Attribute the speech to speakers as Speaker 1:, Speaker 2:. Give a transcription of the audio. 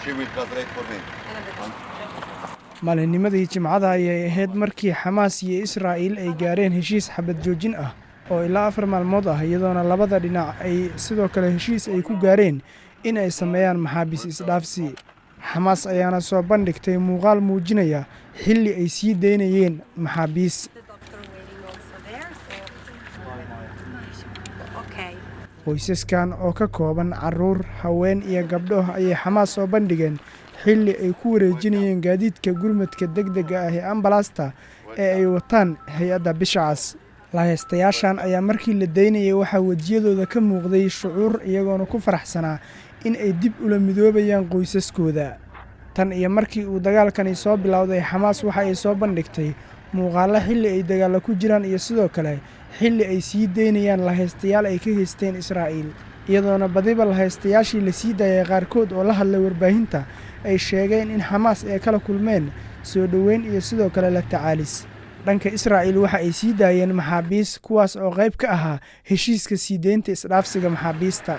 Speaker 1: She will translate for me.
Speaker 2: maalinnimadii Jimcada ayay ahayd markii Xamaas iyo Israa'iil ay gaareen heshiis xabad joojin ah oo ilaa 4 maalmood ah iyadoona labada dhinac ay sidoo kale heshiis ay ku gaareen in ay sameeyaan maxaabiis isdhaafsi. Xamaas ayaana soo bandhigtay muuqaal muujinaya xilli ay sii daynayeen maxaabiis. Qoysaskan oo ka kooban carruur, haween iyo gabdho ayay Xamaas soo bandhigeen xilli ay ku wareejinayeen gaadiidka gurmadka degdega ah ee ambalaasta ee ay wataan hay'adda Bisha Cas. Lahaystayaashan ayaa markii la daynayay waxaa wejiyadooda ka muuqday shucuur iyagoona ku faraxsanaa in ay dib ula midoobayaan qoysaskooda. Tan iyo markii uu dagaalkani soo bilowday, Xamaas waxa ay soo bandhigtay muuqaallo xilli ay dagaal ku jiraan iyo sidoo kale xilli ay sii daynayaan lahaystayaal ay ka haysteen Israa'iil, iyadoona badiba lahaystayaashii la sii daayay qaarkood oo la hadlay warbaahinta ay sheegeen in Xamaas ay kala kulmeen soo dhoweyn iyo sidoo kale la tacaalis. Dhanka Israa'iil waxa ay sii daayeen maxaabiis kuwaas oo qayb ka ahaa heshiiska sii deynta isdhaafsiga maxaabiista.